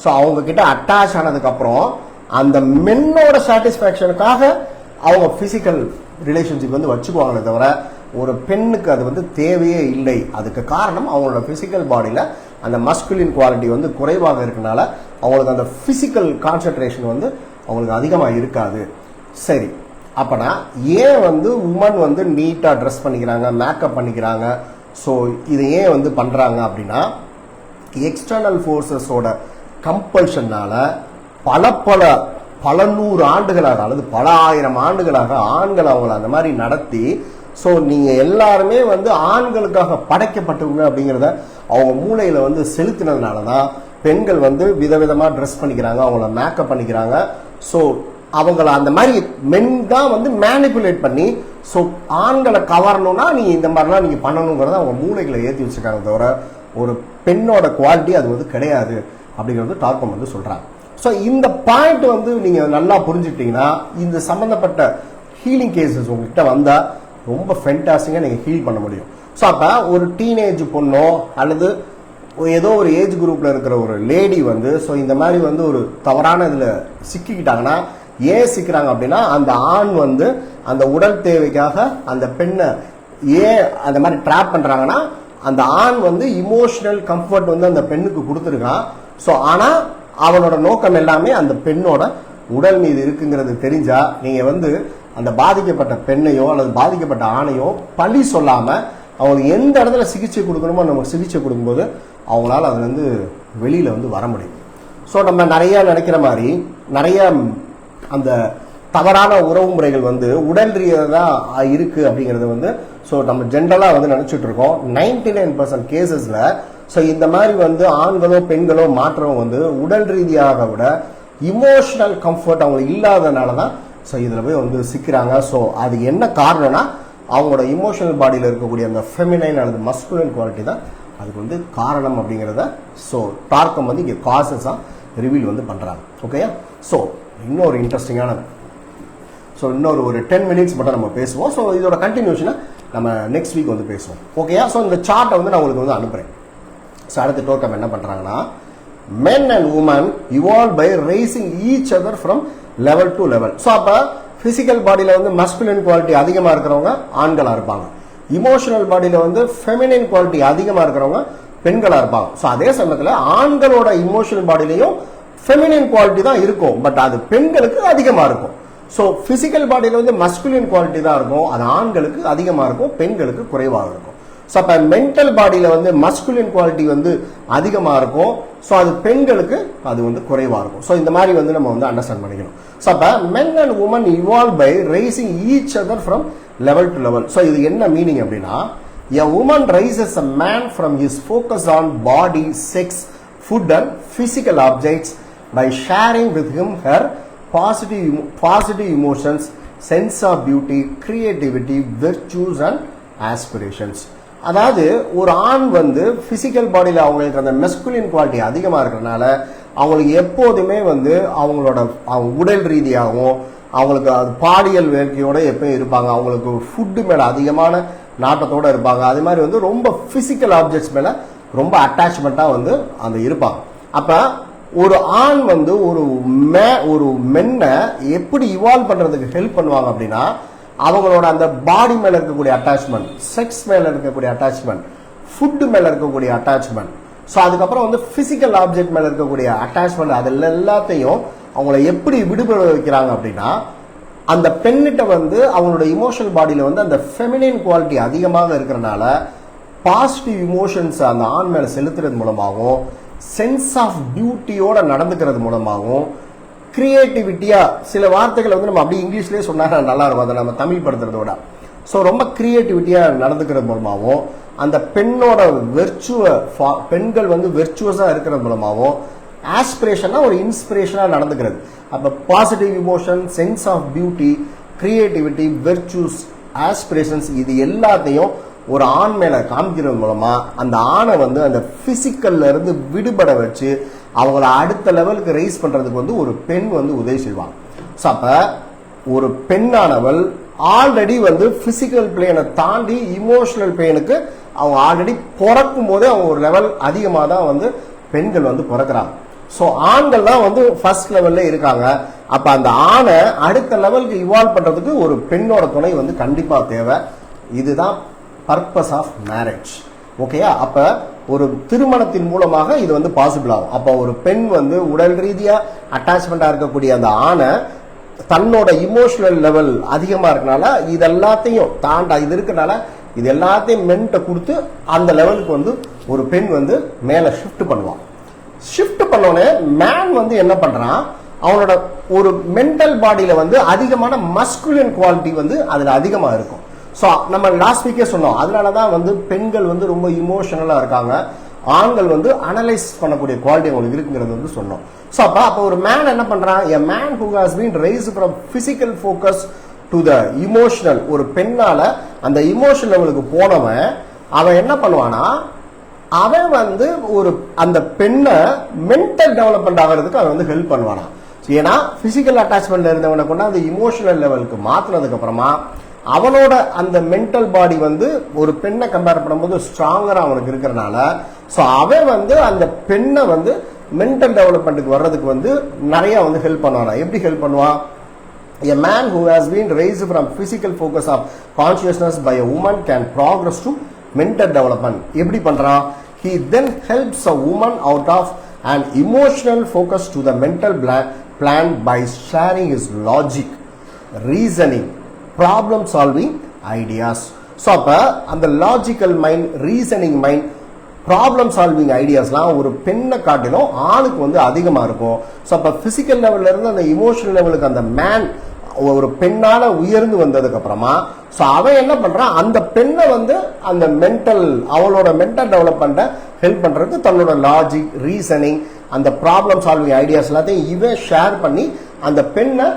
ஸோ அவங்க கிட்ட அட்டாச் ஆனதுக்கு அப்புறம் அந்த மென்னோட சாட்டிஸ்பாக்சனுக்காக அவங்க பிசிக்கல் ரிலேஷன்ஷிப் வந்து வச்சுக்குவாங்களே தவிர ஒரு பெண்ணுக்கு அது வந்து தேவையே இல்லை. அதுக்கு காரணம் அவங்களோட பிசிக்கல் பாடியில அந்த மஸ்குலின் குவாலிட்டி வந்து குறைவாக இருக்கனால அவங்களுக்கு அந்த பிசிக்கல் கான்சென்ட்ரேஷன் வந்து அவங்களுக்கு அதிகமாக இருக்காது. சரி, அப்பனா ஏன் வந்து உமன் வந்து நீட்டா ட்ரெஸ் பண்ணிக்கிறாங்க, மேக்கப் பண்ணிக்கிறாங்க? ஸோ இது ஏன் வந்து பண்றாங்க அப்படின்னா எக்ஸ்டர்னல் ஃபோர்ஸஸோட கம்பல்ஷனால பல நூறு ஆண்டுகளாக அல்லது பல ஆயிரம் ஆண்டுகளாக ஆண்கள் அவங்களை அந்த மாதிரி நடத்தி ஸோ நீங்க எல்லாருமே வந்து ஆண்களுக்காக படைக்கப்பட்டவங்க அப்படிங்கிறத அவங்க மூளையில வந்து செலுத்தினதுனால தான் பெண்கள் வந்து விதவிதமா ட்ரெஸ் பண்ணிக்கிறாங்க, அவங்கள மேக்கப் பண்ணிக்கிறாங்க. ஸோ அவங்கள அந்த மாதிரி மென் தான் வந்து மேனிப்புலேட் பண்ணி ஸோ ஆண்களை கவரணும்னா நீங்க இந்த மாதிரிலாம் நீங்க பண்ணணுங்கிறத அவங்க மூளைகளை ஏற்றி வச்சிருக்காங்க தவிர ஒரு பெண்ணோட குவாலிட்டி அது வந்து கிடையாது அப்படிங்கிறது டார்க்கம் வந்து சொல்றாங்க. ஸோ இந்த பாயிண்ட் வந்து நீங்க நல்லா புரிஞ்சுக்கிட்டீங்கன்னா இந்த சம்பந்தப்பட்ட ஹீலிங் கேசஸ் உங்ககிட்ட வந்தா ரொம்ப ஃபென்டாஸ்டிங்கா நீங்க ஹீல் பண்ண முடியும். ஸோ அப்ப ஒரு டீனேஜ் பொண்ணோ அல்லது ஏதோ ஒரு ஏஜ் குரூப்ல இருக்கிற ஒரு லேடி வந்து ஸோ இந்த மாதிரி வந்து ஒரு தவறான இதுல சிக்கிக்கிட்டாங்கன்னா ஏன் சிக்கிறாங்க அப்படின்னா அந்த ஆண் வந்து அந்த உடல் தேவைக்காக அந்த பெண்ணை ஏன் அந்த மாதிரி ட்ராப் பண்றாங்கன்னா அந்த ஆண் வந்து இமோஷனல் கம்ஃபர்ட் வந்து அந்த பெண்ணுக்கு கொடுத்துருக்கான். ஸோ ஆனா அவனோட நோக்கம் எல்லாமே அந்த பெண்ணோட உடல் மீது இருக்குங்கிறது தெரிஞ்சா நீங்க வந்து அந்த பாதிக்கப்பட்ட பெண்ணையோ அல்லது பாதிக்கப்பட்ட ஆணையோ பழி சொல்லாம அவங்களுக்கு எந்த இடத்துல சிகிச்சை கொடுக்கணுமோ நம்ம சிகிச்சை கொடுக்கும்போது அவங்களால அதுல இருந்து வெளியில வந்து வர முடியும். ஸோ நம்ம நிறைய நினைக்கிற மாதிரி நிறைய அந்த தவறான உறவு முறைகள் வந்து உடல் ரீதியா இருக்கு அப்படிங்கறது வந்து ஸோ நம்ம ஜென்ரலா வந்து நினைச்சிட்டு இருக்கோம். 99% கேசஸ்ல ஸோ இந்த மாதிரி வந்து ஆண்களோ பெண்களோ மாற்றம் வந்து உடல் ரீதியாக விட இமோஷனல் கம்ஃபர்ட் அவங்களுக்கு இல்லாதனால தான் ஸோ இதில் போய் வந்து சிக்கிறாங்க. ஸோ அது என்ன காரணம்னா அவங்களோட இமோஷனல் பாடியில் இருக்கக்கூடிய அந்த ஃபெமினைன் அல்லது மஸ்குலின் குவாலிட்டி தான் அதுக்கு வந்து காரணம் அப்படிங்கிறத ஸோ டார்க்கம் வந்து இங்கே காசஸாக ரிவீல் வந்து பண்ணுறாங்க. ஓகேயா? ஸோ இன்னொரு இன்ட்ரெஸ்டிங்கான இன்னொரு ஒரு 10 minutes மட்டும் நம்ம பேசுவோம். ஸோ இதோட கண்டினியூஷனை நம்ம நெக்ஸ்ட் வீக் வந்து பேசுவோம். ஓகேயா? ஸோ இந்த சார்ட்டை வந்து நான் உங்களுக்கு வந்து அனுப்புகிறேன். ஸோ அடுத்த டோர்க்கம் என்ன பண்ணுறாங்கன்னா men and women evolved by raising each other from level to level. So அப்போ ஃபிசிக்கல் பாடியில் வந்து மஸ்குலின் குவாலிட்டி அதிகமாக இருக்கிறவங்க ஆண்களாக இருப்பாங்க, இமோஷனல் பாடியில் வந்து ஃபெமினின் குவாலிட்டி அதிகமாக இருக்கிறவங்க பெண்களாக இருப்பாங்க. ஸோ அதே சமயத்தில் ஆண்களோட இமோஷனல் பாடியிலையும் ஃபெமினின் குவாலிட்டி தான் இருக்கும், பட் அது பெண்களுக்கு அதிகமாக இருக்கும். ஸோ ஃபிசிக்கல் பாடியில் வந்து மஸ்குலின் குவாலிட்டி தான் இருக்கும், அது ஆண்களுக்கு அதிகமாக இருக்கும், பெண்களுக்கு குறைவாக இருக்கும். ஸோ அப்போ மென்டல் பாடியில் வந்து மஸ்குலின் குவாலிட்டி வந்து அதிகமாக இருக்கும், ஸோ அது பெண்களுக்கு அது வந்து குறைவாக இருக்கும். ஸோ இந்த மாதிரி வந்து நம்ம வந்து அண்டர்ஸ்டாண்ட் பண்ணிக்கணும். ஸோ அப்போ men and women evolve by raising each other from level to level. So இது என்ன மீனிங் அப்படின்னா a woman raises a man from his focus on body, sex, food and physical objects by sharing with him her positive emotions, sense of beauty, creativity, virtues and aspirations. அதாவது ஒரு ஆண் வந்து physical பாடியில் அவங்களுக்கு அந்த masculine quality அதிகமாக இருக்கிறதுனால அவங்களுக்கு எப்போதுமே வந்து அவங்களோட உடல் ரீதியாகவும் அவங்களுக்கு அது பாலியல் வேட்கையோடு எப்பயும் இருப்பாங்க, அவங்களுக்கு ஃபுட்டு மேலே அதிகமான நாட்டத்தோடு இருப்பாங்க, அதே மாதிரி வந்து ரொம்ப பிசிக்கல் ஆப்ஜெக்ட்ஸ் மேலே ரொம்ப அட்டாச்மெண்ட்டாக வந்து அந்த இருப்பாங்க. அப்போ ஒரு ஆண் வந்து ஒரு மென்னை எப்படி இவால்வ் பண்ணுறதுக்கு ஹெல்ப் பண்ணுவாங்க அப்படின்னா அவங்களோட அந்த பாடி மேலே இருக்கக்கூடிய அட்டாச்மெண்ட், செக்ஸ் மேலே இருக்கக்கூடிய அட்டாச்மெண்ட், ஃபுட்டு மேலே இருக்கக்கூடிய அட்டாச்மெண்ட், ஸோ அதுக்கப்புறம் வந்து பிசிக்கல் ஆப்ஜெக்ட் மேலே இருக்கக்கூடிய அட்டாச்மெண்ட், அதில் எல்லாத்தையும் அவங்கள எப்படி விடுபட வைக்கிறாங்க அப்படின்னா அந்த பெண்ணிட்ட வந்து அவங்களோட இமோஷனல் பாடியில் வந்து அந்த ஃபெமினின் குவாலிட்டி அதிகமாக இருக்கிறனால பாசிட்டிவ் இமோஷன்ஸ் அந்த ஆண் மேலே செலுத்துறது மூலமாகவும் சென்ஸ் ஆஃப் பியூட்டியோட நடந்துக்கிறது மூலமாகவும் கிரியேட்டிவிட்டியா சில வார்த்தைகளை வந்து நம்ம அப்படியே இங்கிலீஷ்லேயே சொன்னா நல்லா இருக்கும், அதை நம்ம தமிழ் படுத்துறதோட ஸோ ரொம்ப கிரியேட்டிவிட்டியா நடந்துக்கிறது மூலமாகவும் அந்த பெண்ணோட பெண்கள் வந்து வெர்ச்சுவஸா இருக்கிறது மூலமாகவும் ஆஸ்பிரேஷனா ஒரு இன்ஸ்பிரேஷனா நடந்துக்கிறது. அப்ப positive emotion, sense of beauty, creativity, virtues, aspirations இது எல்லாத்தையும் ஒரு ஆண் மேல காமிக்கிறது மூலமா அந்த ஆணை வந்து அந்த பிசிக்கல்ல இருந்து விடுபட வச்சு அவங்கள அடுத்த லெவலுக்கு ரைஸ் பண்றதுக்கு வந்து ஒரு பெண் வந்து உதவி செய்வாங்க. ஸோ அப்ப ஒரு பெண்ணானவள் ஆல்ரெடி வந்து பிசிக்கல் பிளேனை தாண்டி இமோஷனல் பிளேனுக்கு அவங்க ஆல்ரெடி பிறக்கும் போதே அவங்க ஒரு லெவல் அதிகமாக தான் வந்து பெண்கள் வந்து பிறக்கிறாங்க. ஸோ ஆண்கள் தான் வந்து ஃபர்ஸ்ட் லெவல்ல இருக்காங்க. அப்ப அந்த ஆணை அடுத்த லெவலுக்கு இவால்வ் பண்றதுக்கு ஒரு பெண்ணோட துணை வந்து கண்டிப்பா தேவை. இதுதான் பர்பஸ் ஆஃப் மேரேஜ். ஓகேயா? அப்ப ஒரு திருமணத்தின் மூலமாக இது வந்து பாசிபிள் ஆகும். அப்ப ஒரு பெண் வந்து உடல் ரீதியா அட்டாச்மெண்டா இருக்கக்கூடிய அந்த ஆணை தன்னோட இமோஷனல் லெவல் அதிகமா இருக்கனால இது எல்லாத்தையும் தாண்டா இது இருக்கனால இது எல்லாத்தையும் மென்ட்ட கொடுத்து அந்த லெவலுக்கு வந்து ஒரு பெண் வந்து மேல ஷிஃப்ட் பண்ணுவான். ஷிஃப்ட் பண்ணோடனே மேன் வந்து என்ன பண்றான், அவனோட ஒரு மென்டல் பாடியில வந்து அதிகமான மஸ்குலின் குவாலிட்டி வந்து அதுல அதிகமா இருக்கும். ஸோ நம்ம லாஸ்ட் வீக்கே சொன்னோம், அதனாலதான் வந்து பெண்கள் வந்து ரொம்ப இமோஷனலா இருக்காங்க, ஆண்கள் வந்து அனலைஸ் பண்ணக்கூடிய குவாலிட்டி அவங்களுக்கு இருக்குங்கிறது வந்து சொன்னோம். ஸோ அப்போ ஒரு மேன் என்ன பண்றான், a man who has been raised from physical focus to the emotional, ஒரு பெண்ணால அந்த இமோஷனல் லெவலுக்கு போனவன் அவன் என்ன பண்ணுவானா அவன் வந்து ஒரு அந்த பெண்ணை மென்டல் டெவலப்மெண்ட் ஆகிறதுக்கு அவன் வந்து ஹெல்ப் பண்ணுவானா. ஏன்னா பிசிக்கல் அட்டாச்மெண்ட்ல இருந்தவனை கொண்டு அந்த இமோஷனல் லெவலுக்கு மாத்தினதுக்கு அப்புறமா அவனோட அந்த மென்டல் பாடி வந்து ஒரு பெண்ணை கம்பேர் பண்ணும்போது ஸ்ட்ராங்கரா அவனுக்கு இருக்கிறனால ஸோ அவன் வந்து அந்த பெண்ணை வந்து மென்டல் டெவலப்மெண்ட்டுக்கு வர்றதுக்கு வந்து நிறைய வந்து ஹெல்ப் பண்ணுவானா. எப்படி ஹெல்ப் பண்ணுவான்? A man who has been raised from physical focus of consciousness by a woman can progress to mental development. எப்படி பண்றான்? He then helps a woman out of an emotional focus to the mental plan by sharing his logic, reasoning, problem solving ideas. So அப்ப அந்த logical mind, reasoning mind, problem solving ஐடியாஸ்லாம் ஒரு பெண்ணை காட்டிலும் ஆணுக்கு வந்து அதிகமாக இருக்கும். ஸோ அப்போ பிசிக்கல் லெவல்ல இருந்து அந்த இமோஷனல் லெவலுக்கு அந்த மேன் ஒரு பெண்ணால உயர்ந்து வந்ததுக்கு அப்புறமா ஸோ அவன் என்ன பண்றான், அந்த பெண்ணை வந்து அந்த அவளோட மென்டல் டெவலப்மெண்ட்டை ஹெல்ப் பண்றதுக்கு தன்னோட லாஜிக், ரீசனிங், அந்த ப்ராப்ளம் சால்விங் ஐடியாஸ் எல்லாத்தையும் இவன் ஷேர் பண்ணி அந்த பெண்ணை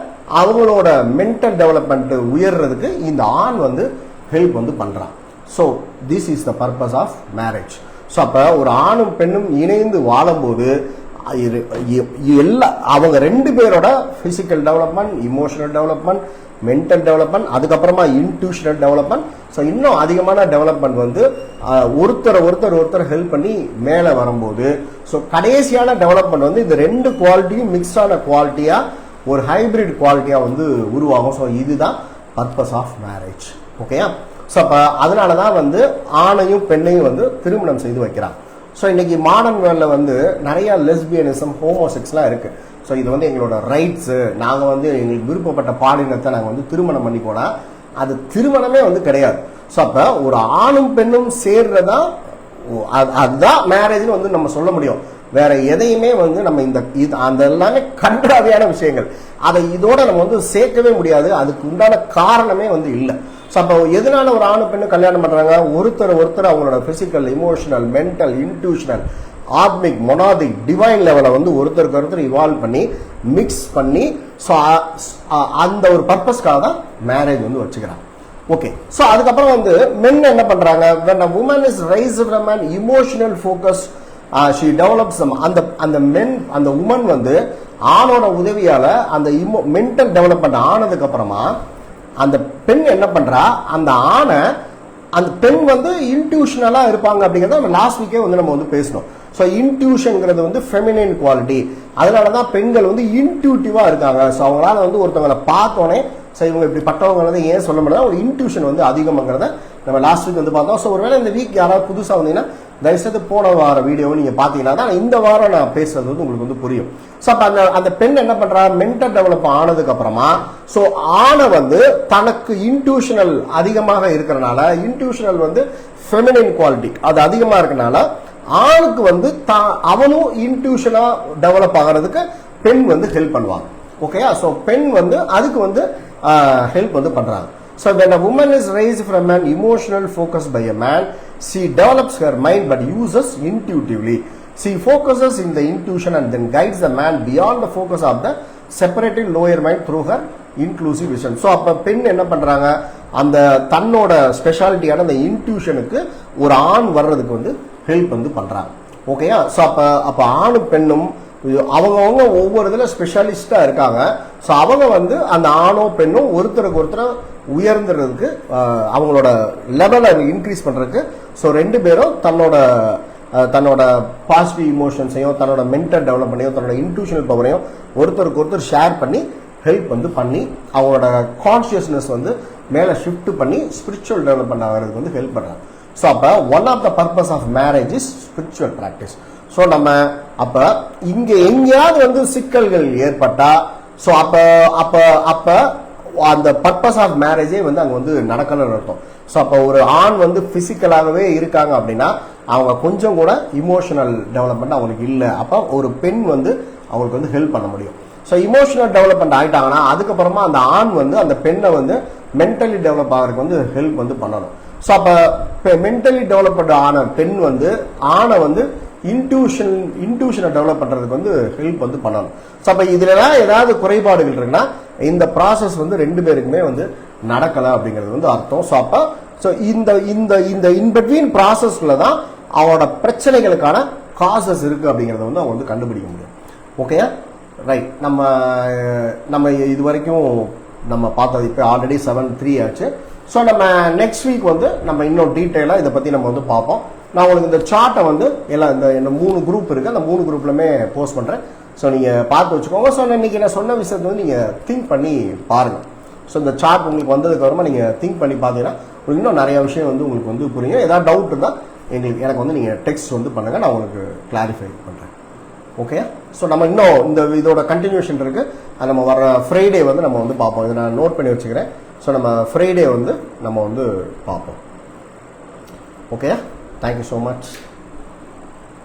அவங்களோட மென்டல் டெவலப்மெண்ட் உயர்றதுக்கு இந்த ஆண் வந்து ஹெல்ப் வந்து பண்றான். So this is the purpose of marriage. So அப்போ ஒரு ஆணும் பெண்ணும் இணைந்து வாழும்போது எல்லா அவங்க ரெண்டு பேரோட physical development, emotional development, mental development, அதுக்கப்புறமா இன்ட்யூஷனல் டெவலப்மெண்ட், ஸோ இன்னும் அதிகமான டெவலப்மெண்ட் வந்து ஒருத்தர் ஹெல்ப் பண்ணி மேலே வரும்போது ஸோ கடைசியான டெவலப்மெண்ட் வந்து இந்த ரெண்டு குவாலிட்டியும் மிக்ஸ் ஆன குவாலிட்டியா ஒரு ஹைபிரிட் குவாலிட்டியா வந்து உருவாகும். ஸோ இதுதான் பர்பஸ் ஆஃப் மேரேஜ். ஓகேயா? ஸோ அப்போ அதனால தான் வந்து ஆணையும் பெண்ணையும் வந்து திருமணம் செய்து வைக்கிறாங்க. ஸோ இன்னைக்கு மாடர்ன் வேர்ல்டில் வந்து நிறைய லெஸ்பியனிசம், ஹோமோசெக்ஸ்லாம் இருக்கு. ஸோ இது வந்து எங்களோட ரைட்ஸு, நாங்கள் வந்து எங்களுக்கு விருப்பப்பட்ட பாலினத்தை நாங்கள் வந்து திருமணம் பண்ணி போனால் அது திருமணமே வந்து கிடையாது. ஸோ அப்போ ஒரு ஆணும் பெண்ணும் சேர்றதா அதுதான் மேரேஜ்னு வந்து நம்ம சொல்ல முடியும். வேற எதையுமே வந்து நம்ம அந்த எல்லாமே கன்றாவியான விஷயங்கள், அதை இதோட நம்ம வந்து சேர்க்கவே முடியாது. அதுக்கு உண்டான காரணமே வந்து இல்லை. ஸோ அப்போ எதனால ஒரு ஆணு பெண்ணு கல்யாணம் பண்றாங்க? ஒருத்தர் அவங்களோட physical, emotional, mental, இன்ட்யூஷனல், Aadmi, மொனாதிக், divine லெவலை வந்து ஒருத்தருக்கு இவால்வ் பண்ணி மிக்ஸ் பண்ணி ஸோ அந்த ஒரு பர்பஸ்க்காக தான் மேரேஜ் வந்து வச்சுக்கிறாங்க. ஓகே. ஸோ அதுக்கப்புறம் வந்து மென் என்ன பண்றாங்க? when a woman is raised from an emotional focus she develops அந்த உமன் வந்து ஆணோட உதவியால அந்த மென்டல் டெவலப்மெண்ட் ஆனதுக்கு அப்புறமா அந்த பெண் என்ன பண்றா? அந்த பெண் வந்து இன்ட்யூஷனலா இருப்பாங்க அப்படிங்கறத நம்ம லாஸ்ட் வீக்கே வந்து நம்ம வந்து பேசணும். ஸோ இன்ட்யூஷன்ங்கிறது வந்து ஃபெமினின் குவாலிட்டி. அதனாலதான் பெண்கள் வந்து இன்ட்யூட்டிவா இருக்காங்க. ஸோ அவங்களால வந்து ஒருத்தவங்களை பார்த்தோன்னே ஸோ இவங்க இப்படி பட்டவங்க ஏன் சொல்ல முடியாது, ஒரு இன்ட்யூஷன் வந்து அதிகமாங்கிறத நம்ம லாஸ்ட் வீக் வந்து பார்த்தோம். ஸோ ஒருவேளை இந்த வீக் யாராவது புதுசாக வந்தீங்கன்னா தயவுசெய்து போன வார வீடியோவை நீங்க பாத்தீங்கன்னா தான் இந்த வாரம் நான் பேசுறது வந்து உங்களுக்கு வந்து புரியும். ஸோ அப்ப அந்த பெண் என்ன பண்றா? மென்டல் டெவலப் ஆனதுக்கு அப்புறமா ஸோ ஆணை வந்து தனக்கு இன்ட்யூஷனல் அதிகமாக இருக்கிறனால, இன்ட்யூஷனல் வந்து ஃபெமினின் குவாலிட்டி அது அதிகமா இருக்கனால ஆணுக்கு வந்து அவனும் இன்ட்யூஷனா டெவலப் ஆகிறதுக்கு பெண் வந்து ஹெல்ப் பண்ணுவாங்க. ஓகேயா? ஸோ பெண் வந்து அதுக்கு வந்து ஹெல்ப் வந்து பண்றாங்க. So when a woman is raised from an emotional focus by a man, she develops her mind but uses intuitively. She focuses in the intuition and then guides the man beyond the focus of the separated lower mind through her inclusive vision. So அப்ப பெண் என்ன பண்றாங்க? அந்த தன்னோட ஸ்பெஷாலிட்டியான அந்த இன்ட்யூஷனுக்கு ஒரு ஆண் வர்றதுக்கு வந்து ஹெல்ப் வந்து பண்றாங்க. ஓகேயா? ஸோ அப்ப ஆணும் பெண்ணும் அவங்கவுங்க ஒவ்வொரு இதுல ஸ்பெஷலிஸ்டா இருக்காங்க. ஸோ அவங்க வந்து அந்த ஆணோ பெண்ணும் ஒருத்தருக்கு உயர்ந்துறதுக்கு அவங்களோட லெவலை இன்க்ரீஸ் பண்றதுக்கு ஸோ ரெண்டு பேரும் தன்னோட பாசிட்டிவ் இமோஷன்ஸையும், தன்னோட மென்டல் டெவலப்மெண்ட்டையும், தன்னோட இன்ட்யூஷனல் பவரையும் ஒருத்தருக்கு ஷேர் பண்ணி ஹெல்ப் வந்து பண்ணி அவங்களோட கான்சியஸ்னஸ் வந்து மேலே ஷிஃப்ட் பண்ணி ஸ்பிரிச்சுவல் டெவலப்மெண்ட் ஆகிறதுக்கு வந்து ஹெல்ப் பண்றாங்க. ஸோ அப்போ one of the purpose of marriage is spiritual practice. So நம்ம அப்ப இங்க எங்கேயாவது வந்து சிக்கல்கள் ஏற்பட்டா ஸோ அப்ப அந்த பர்பஸ் ஆஃப் மேரேஜே வந்து அங்க வந்து நடக்கணும்னு அர்த்தம். ஸோ அப்போ ஒரு ஆண் வந்து பிசிக்கலாகவே இருக்காங்க அப்படின்னா அவங்க கொஞ்சம் கூட இமோஷனல் டெவலப்மெண்ட் அவங்களுக்கு இல்லை. அப்போ ஒரு பெண் வந்து அவங்களுக்கு வந்து ஹெல்ப் பண்ண முடியும். ஸோ இமோஷனல் டெவலப்மெண்ட் ஆயிட்டாங்கன்னா அதுக்கப்புறமா அந்த ஆண் வந்து அந்த பெண்ணை வந்து மென்டலி டெவலப் ஆகிறதுக்கு வந்து ஹெல்ப் வந்து பண்ணணும். ஸோ அப்போ மென்டலி டெவலப்மெண்ட் ஆன பெண் வந்து ஆணை வந்து இன்ட்யூஷனை டெவலப் பண்றதுக்கு வந்து ஹெல்ப் வந்து பண்ணணும். ஸோ அப்ப இதுலலாம் ஏதாவது குறைபாடுகள் இருக்குன்னா இந்த ப்ராசஸ் வந்து ரெண்டு பேருக்குமே வந்து நடக்கல அப்படிங்கிறது வந்து அர்த்தம். ஸோ அப்ப இந்த இன்பிட்வீன் ப்ராசஸ்ல தான் அவனோட பிரச்சனைகளுக்கான காசஸ் இருக்கு அப்படிங்கறத வந்து அவங்க வந்து கண்டுபிடிக்க முடியும். ஓகேயா? ரைட். நம்ம இது வரைக்கும் நம்ம பார்த்தது இப்போ ஆல்ரெடி 7:3 ஆச்சு. ஸோ நம்ம நெக்ஸ்ட் வீக் வந்து நம்ம இன்னும் டீட்டெயிலா இதை பத்தி நம்ம வந்து பார்ப்போம். நான் உங்களுக்கு இந்த சார்ட்டை வந்து எல்லாம் இந்த 3 குரூப் இருக்கு, அந்த 3 குரூப்லுமே போஸ்ட் பண்றேன். ஸோ நீங்க பார்த்து வச்சுக்கோங்க. ஸோ இன்னைக்கு நான் சொன்ன விஷயத்தை வந்து நீங்க திங்க் பண்ணி பாருங்க. ஸோ இந்த சார்ட் உங்களுக்கு வந்ததுக்கு அப்புறமா நீங்க திங்க் பண்ணி பார்த்தீங்கன்னா இன்னும் நிறைய விஷயம் வந்து உங்களுக்கு வந்து புரியும். ஏதாவது டவுட் இருந்தால் எனக்கு வந்து நீங்க டெக்ஸ்ட் வந்து பண்ணுங்க, நான் உங்களுக்கு கிளாரிஃபை பண்றேன். ஓகே? ஸோ நம்ம இன்னும் இதோட கண்டினியூஷன் இருக்கு. அது நம்ம வர ஃப்ரைடே வந்து நம்ம வந்து பார்ப்போம். இதை நான் நோட் பண்ணி வச்சுக்கிறேன். ஸோ நம்ம ஃப்ரைடே வந்து நம்ம வந்து பார்ப்போம். Okay? Thank you so much.